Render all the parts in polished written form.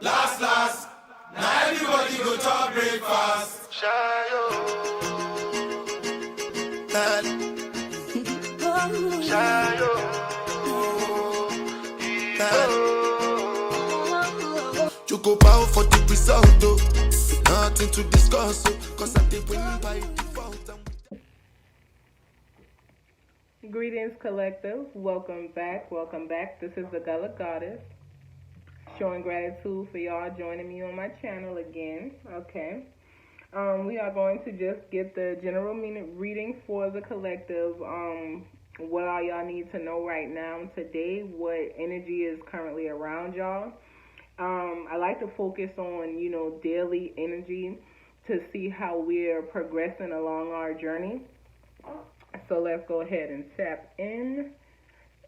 Last, now everybody go to breakfast. You go bow for the result, though. Nothing to discuss, cause I did win by default. Greetings, collective. Welcome back. This is the Gullah Goddess. Showing gratitude for y'all joining me on my channel again. Okay. We are going to just get the general reading for the collective. What all y'all need to know right now today, what energy is currently around y'all. I like to focus on, daily energy to see how we're progressing along our journey. So let's go ahead and tap in.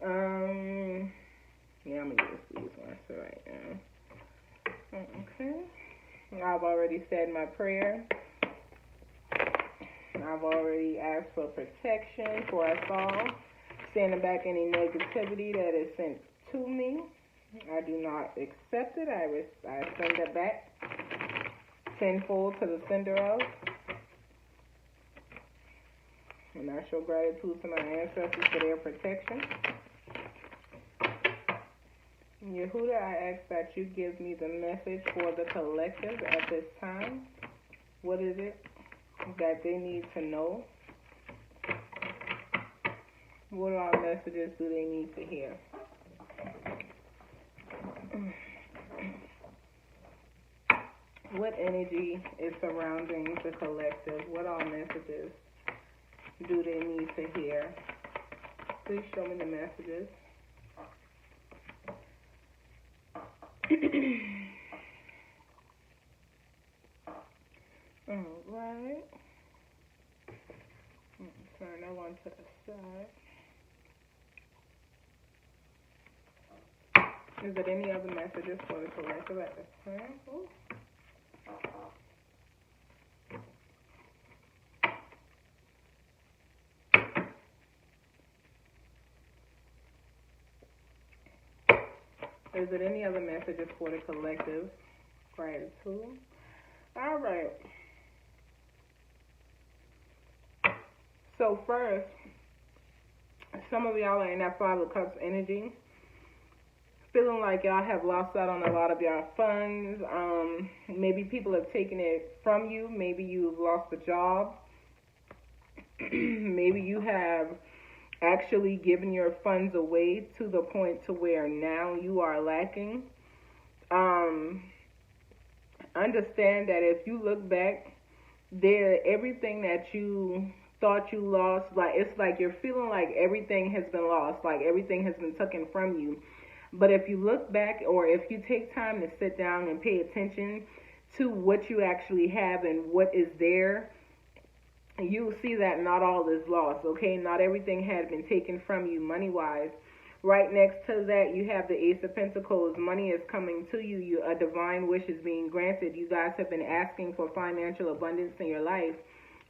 I'm going to use these ones right now. Okay. I've already said my prayer. I've already asked for protection for us all. Sending back any negativity that is sent to me. I do not accept it. I send it back tenfold to the sender of. And I show gratitude to my ancestors for their protection. Yehuda, I ask that you give me the message for the collective at this time. What is it that they need to know? What all messages do they need to hear? What energy is surrounding the collective? What all messages do they need to hear? Please show me the messages. Alright. Turn that one to the side. Is there any other messages for the collective at this time? Ooh. Is there any other messages for the collective? Gratitude. All right. So first, some of y'all are in that Five of Cups energy, feeling like y'all have lost out on a lot of y'all funds. Maybe people have taken it from you. Maybe you've lost a job. Maybe you have actually given your funds away to the point to where now you are lacking. Understand that if you look back, everything that you thought you lost, it's like you're feeling like everything has been lost, like everything has been taken from you. But if you look back, or if you take time to sit down and pay attention to what you actually have and what is there, you'll see that not all is lost, okay? Not everything had been taken from you money-wise. Right next to that, you have the Ace of Pentacles. Money is coming to you. A divine wish is being granted. You guys have been asking for financial abundance in your life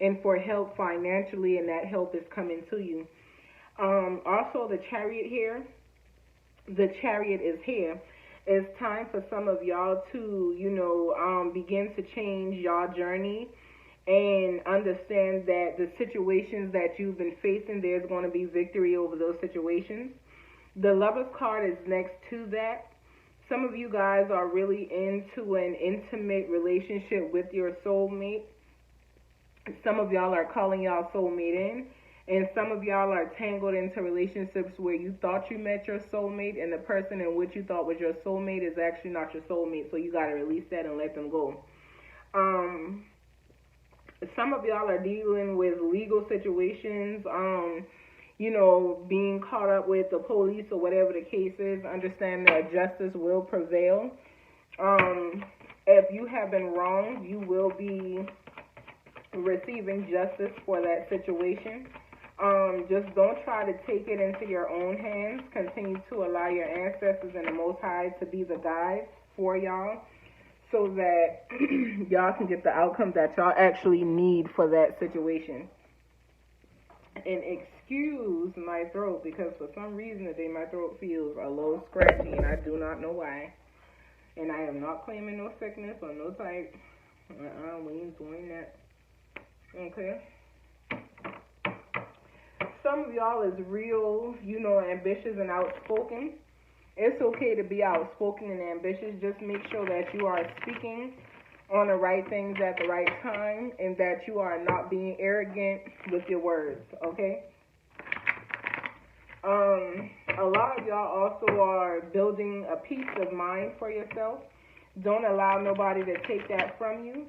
and for help financially, and that help is coming to you. Also, the Chariot here. The Chariot is here. It's time for some of y'all to, begin to change y'all journey and understand that the situations that you've been facing, there's going to be victory over those situations. The Lover's card is next to that. Some of you guys are really into an intimate relationship with your soulmate. Some of y'all are calling y'all soulmate in. And some of y'all are tangled into relationships where you thought you met your soulmate, and the person in which you thought was your soulmate is actually not your soulmate. So you got to release that and let them go. Some of y'all are dealing with legal situations, being caught up with the police or whatever the case is. Understand that justice will prevail. If you have been wronged, you will be receiving justice for that situation. Just don't try to take it into your own hands. Continue to allow your ancestors and the Most High to be the guides for y'all, so that y'all can get the outcome that y'all actually need for that situation. And excuse my throat, because for some reason today my throat feels a little scratchy, and I do not know why. And I am not claiming no sickness or no type. We ain't doing that. Okay. Some of y'all is real, ambitious and outspoken. It's okay to be outspoken and ambitious. Just make sure that you are speaking on the right things at the right time and that you are not being arrogant with your words, okay? A lot of y'all also are building a peace of mind for yourself. Don't allow nobody to take that from you.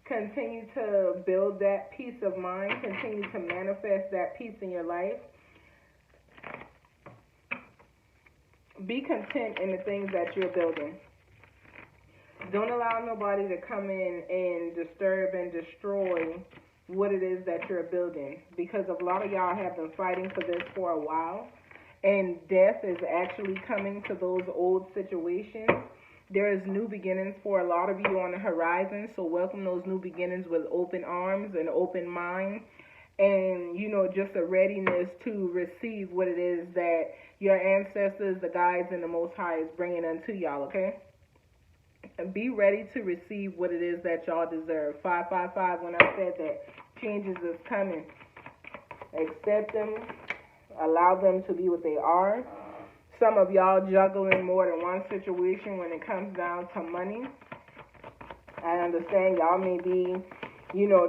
Continue to build that peace of mind. Continue to manifest that peace in your life. Be content in the things that you're building. Don't allow nobody to come in and disturb and destroy what it is that you're building, because a lot of y'all have been fighting for this for a while, and death is actually coming to those old situations. There is new beginnings for a lot of you on the horizon, so welcome those new beginnings with open arms and open mind, and, just a readiness to receive what it is that your ancestors, the guides, and the Most High is bringing unto y'all, okay? And be ready to receive what it is that y'all deserve. 555, when I said that changes is coming. Accept them. Allow them to be what they are. Some of y'all juggling more than one situation when it comes down to money. I understand y'all may be,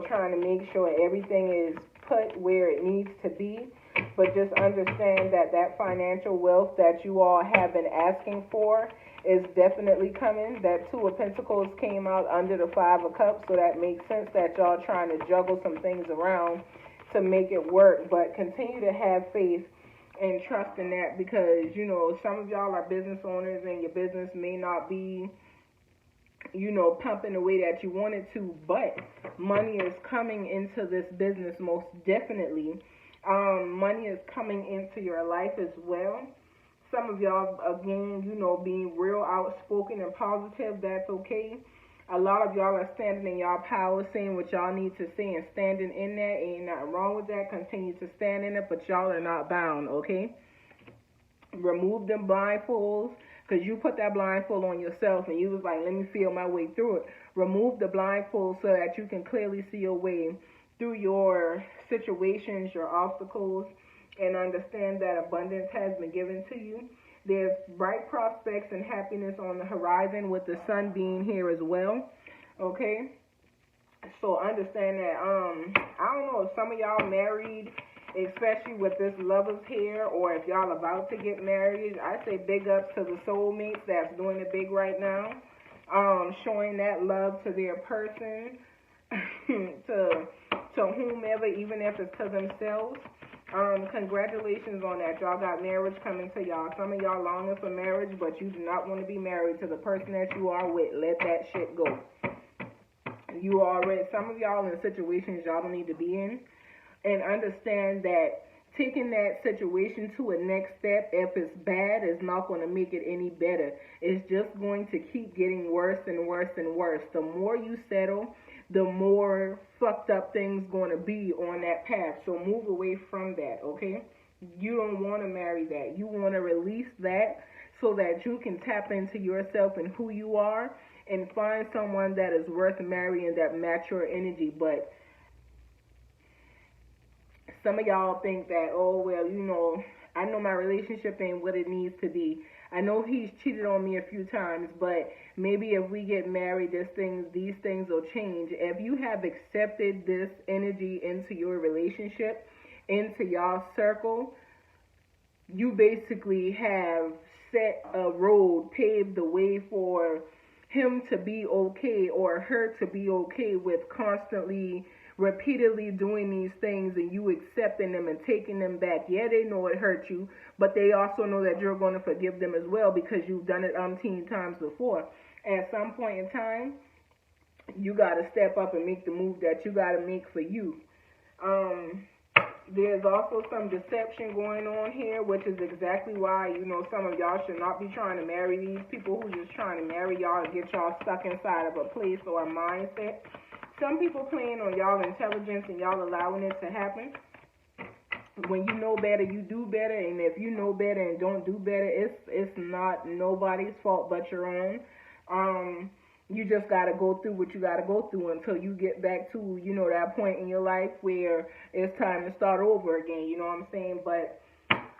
trying to make sure everything is put where it needs to be. But just understand that that financial wealth that you all have been asking for is definitely coming. That Two of Pentacles came out under the Five of Cups, so that makes sense that y'all trying to juggle some things around to make it work. But continue to have faith and trust in that, because, some of y'all are business owners and your business may not be, pumping the way that you want it to, but money is coming into this business most definitely. Money is coming into your life as well. Some of y'all, again, being real outspoken and positive, that's okay. A lot of y'all are standing in y'all power, saying what y'all need to say and standing in that. Ain't nothing wrong with that. Continue to stand in it, but y'all are not bound, okay? Remove them blindfolds, because you put that blindfold on yourself and you was like, let me feel my way through it. Remove the blindfold so that you can clearly see your way through your situations, your obstacles, and understand that abundance has been given to you. There's bright prospects and happiness on the horizon with the sun being here as well, okay? So understand that, I don't know if some of y'all married, especially with this lovers here, or if y'all about to get married. I say big ups to the soulmates that's doing it big right now, showing that love to their person, to whomever, even if it's to themselves. Congratulations on that. Y'all got marriage coming to y'all. Some of y'all longing for marriage, but you do not want to be married to the person that you are with. Let that shit go. You already, some of y'all in situations y'all don't need to be in. And understand that taking that situation to a next step, if it's bad, is not going to make it any better. It's just going to keep getting worse and worse and worse. The more you settle, the more fucked up things going to be on that path. So move away from that, okay? You don't want to marry that. You want to release that so that you can tap into yourself and who you are and find someone that is worth marrying that match your energy. But some of y'all think that, oh, well, I know my relationship ain't what it needs to be. I know he's cheated on me a few times, but maybe if we get married, these things will change. If you have accepted this energy into your relationship, into y'all circle, you basically have set a road, paved the way for him to be okay or her to be okay with constantly, repeatedly doing these things, and you accepting them and taking them back. Yeah, they know it hurt you, but they also know that you're going to forgive them as well because you've done it umpteen times before. At some point in time, you got to step up and make the move that you got to make for you. There's also some deception going on here, which is exactly why, some of y'all should not be trying to marry these people who just trying to marry y'all and get y'all stuck inside of a place or a mindset. Some people playing on y'all intelligence and y'all allowing it to happen. When you know better, you do better. And if you know better and don't do better, it's not nobody's fault but your own. you just got to go through what you got to go through until you get back to, you know, that point in your life where it's time to start over again, you know what I'm saying? But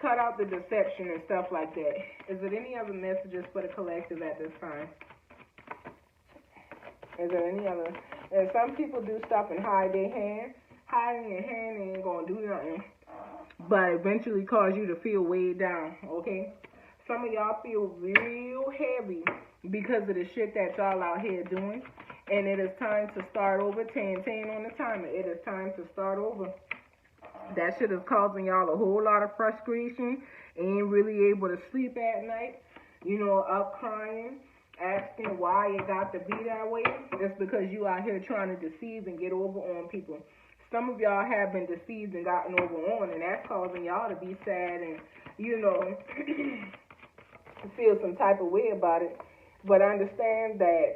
cut out the deception and stuff like that. Is there any other messages for the collective at this time? Is there any other? And some people do stuff and hide their hand. Hiding your hand ain't going to do nothing, but eventually cause you to feel weighed down, okay? Some of y'all feel real heavy because of the shit that y'all out here doing. And it is time to start over. Tan on the timer. It is time to start over. That shit is causing y'all a whole lot of frustration. Ain't really able to sleep at night. You know, up crying, asking why it got to be that way. It's because you out here trying to deceive and get over on people. Some of y'all have been deceived and gotten over on, and that's causing y'all to be sad and, you know, feel some type of way about it. But understand that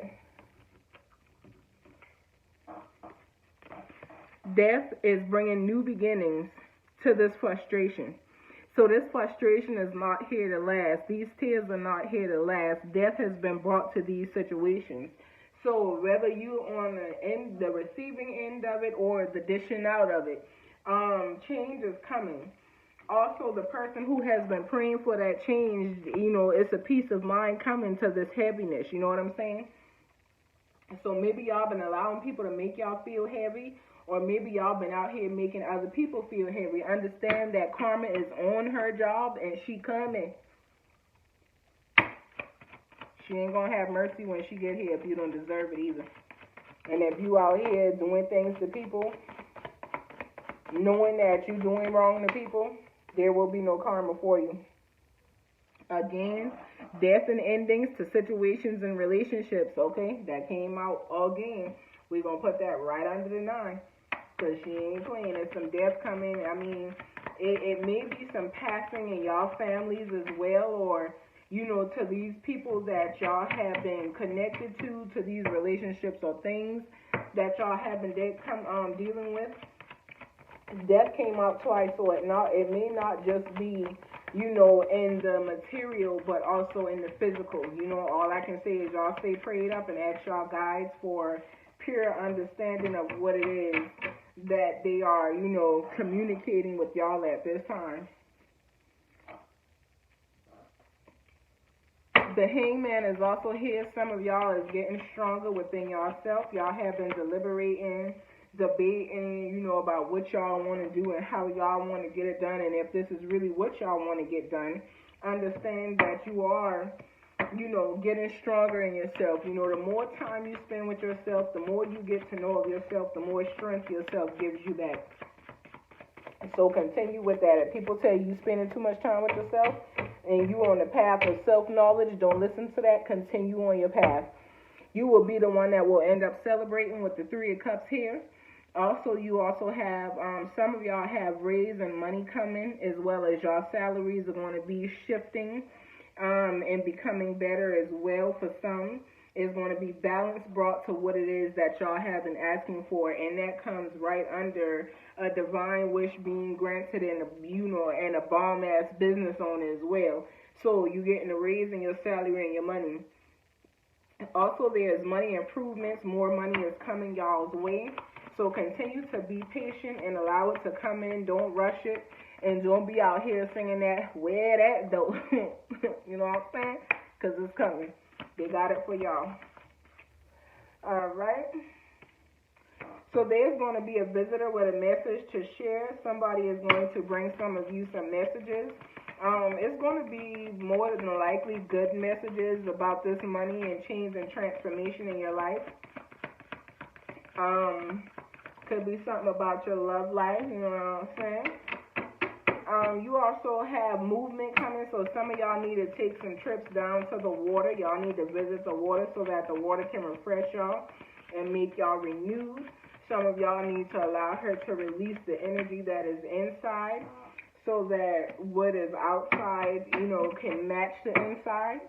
death is bringing new beginnings to this frustration. So this frustration is not here to last. These tears are not here to last. Death has been brought to these situations. So whether you on the receiving end of it or the dishing out of it, change is coming. Also, the person who has been praying for that change, you know, it's a peace of mind coming to this heaviness. You know what I'm saying? So maybe y'all been allowing people to make y'all feel heavy, or maybe y'all been out here making other people feel heavy. Understand that karma is on her job and she coming. She ain't going to have mercy when she get here if you don't deserve it either. And if you out here doing things to people, knowing that you doing wrong to people, there will be no karma for you. Again, death and endings to situations and relationships, okay? That came out again. We're going to put that right under the 9 because she ain't playing. There's some death coming. I mean, it may be some passing in y'all families as well, or you know, to these people that y'all have been connected to these relationships or things that y'all have been dealing with. Death came out twice, so it may not just be, you know, in the material, but also in the physical. You know, all I can say is y'all stay prayed up and ask y'all guides for pure understanding of what it is that they are, you know, communicating with y'all at this time. The Hangman is also here. Some of y'all is getting stronger within yourself. Y'all have been deliberating, debating, you know, about what y'all want to do and how y'all want to get it done, and if this is really what y'all want to get done. Understand that you are, you know, getting stronger in yourself. You know, the more time you spend with yourself, the more you get to know of yourself, the more strength yourself gives you back. So continue with that. If people tell you spending too much time with yourself and you on the path of self-knowledge, don't listen to that. Continue on your path. You will be the one that will end up celebrating with the 3 of Cups here. Also, you also have, some of y'all have raise and money coming, as well as y'all salaries are going to be shifting and becoming better as well. For some, it's going to be balance brought to what it is that y'all have been asking for, and that comes right under a divine wish being granted and and a bomb-ass business owner as well. So you getting a raise in your salary and your money. Also, there's money improvements. More money is coming y'all's way. So continue to be patient and allow it to come in. Don't rush it. And don't be out here singing that, where that though. You know what I'm saying? Because it's coming. They got it for y'all. All right. So there's going to be a visitor with a message to share. Somebody is going to bring some of you some messages. It's going to be more than likely good messages about this money and change and transformation in your life. Could be something about your love life, you know what I'm saying? You also have movement coming, so some of y'all need to take some trips down to the water. Y'all need to visit the water so that the water can refresh y'all and make y'all renewed. Some of y'all need to allow her to release the energy that is inside so that what is outside, you know, can match the inside.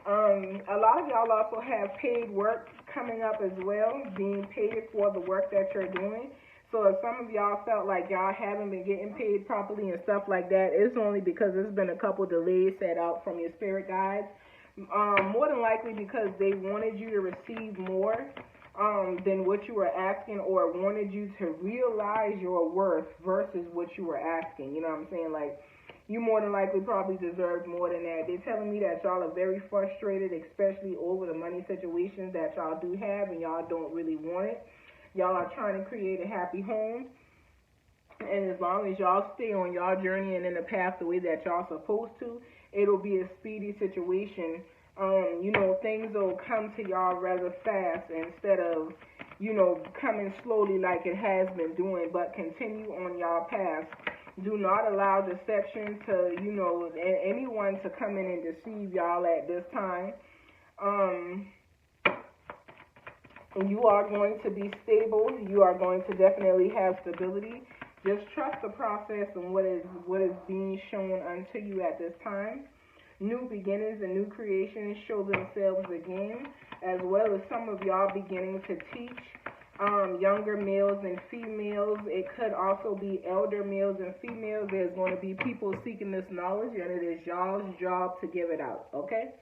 A lot of y'all also have paid work coming up as well, being paid for the work that you're doing. So if some of y'all felt like y'all haven't been getting paid properly and stuff like that, it's only because there's been a couple delays set out from your spirit guides. More than likely because they wanted you to receive more than what you were asking, or wanted you to realize your worth versus what you were asking. You know what I'm saying? Like, you more than likely probably deserved more than that. They're telling me that y'all are very frustrated, especially over the money situations that y'all do have, and y'all don't really want it. Y'all are trying to create a happy home. And as long as y'all stay on y'all journey and in the path the way that y'all supposed to, it'll be a speedy situation. Things will come to y'all rather fast instead of, coming slowly like it has been doing, but continue on y'all path. Do not allow deception to, anyone to come in and deceive y'all at this time. You are going to be stable. You are going to definitely have stability. Just trust the process and what is being shown unto you at this time. New beginnings and new creations show themselves again, as well as some of y'all beginning to teach younger males and females. It could also be elder males and females. There's going to be people seeking this knowledge, and it is y'all's job to give it out, okay?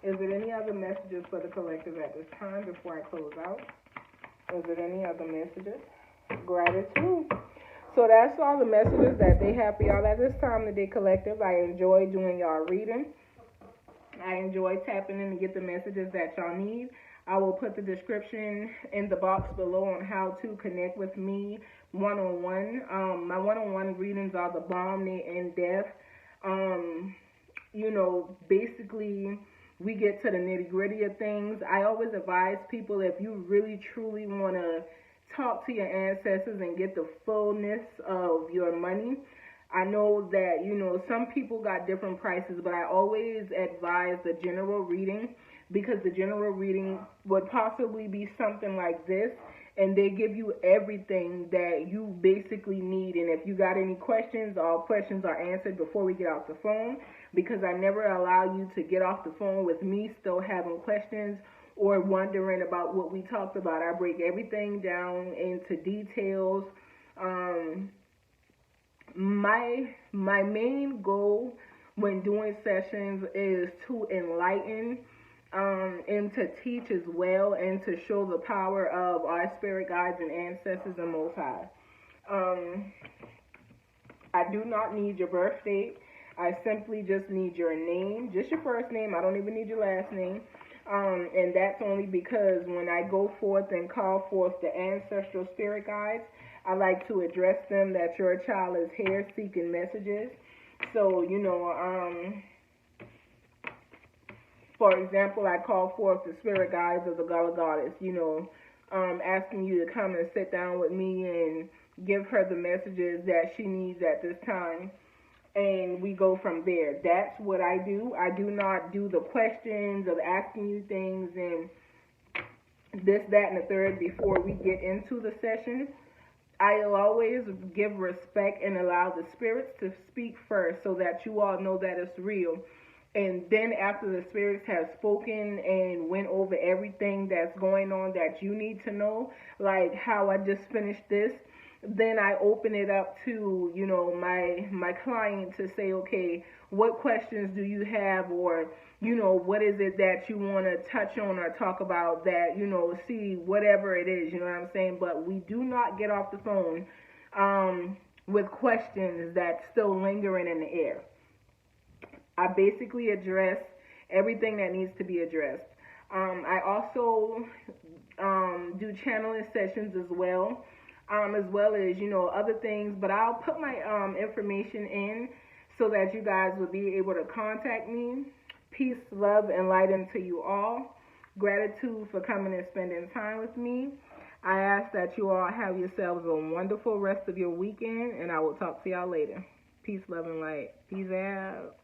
Is there any other messages for the collective at this time before I close out? Is there any other messages? Gratitude. So that's all the messages that they have for y'all at this time today, collective. I enjoy doing y'all reading. I enjoy tapping in to get the messages that y'all need. I will put the description in the box below on how to connect with me one-on-one. My one-on-one readings are the bomb, they in depth. Basically, we get to the nitty-gritty of things. I always advise people, if you really truly want to talk to your ancestors and get the fullness of your money. I know that, some people got different prices, but I always advise the general reading, because the general reading would possibly be something like this, and they give you everything that you basically need. And if you got any questions, all questions are answered before we get off the phone, because I never allow you to get off the phone with me still having questions or wondering about what we talked about. I break everything down into details. My main goal when doing sessions is to enlighten and to teach as well, and to show the power of our spirit guides and ancestors and Most High. I do not need your birth date. I simply just need your name, just your first name. I don't even need your last name. And that's only because when I go forth and call forth the ancestral spirit guides, I like to address them that your child is here seeking messages. So, for example, I call forth the spirit guides of the Gullah Goddess, asking you to come and sit down with me and give her the messages that she needs at this time. And we go from there. That's what I do. I do not do the questions of asking you things and this, that, and the third before we get into the session. I'll always give respect and allow the spirits to speak first, so that you all know that it's real. And then after the spirits have spoken and went over everything that's going on that you need to know, like how I just finished this, then I open it up to, my client to say, okay, what questions do you have, or, what is it that you want to touch on or talk about that, see, whatever it is, you know what I'm saying? But we do not get off the phone with questions that's still lingering in the air. I basically address everything that needs to be addressed. I also do channeling sessions as well. As well as, other things. But I'll put my information in so that you guys will be able to contact me. Peace, love, and light unto you all. Gratitude for coming and spending time with me. I ask that you all have yourselves a wonderful rest of your weekend, and I will talk to y'all later. Peace, love, and light. Peace out.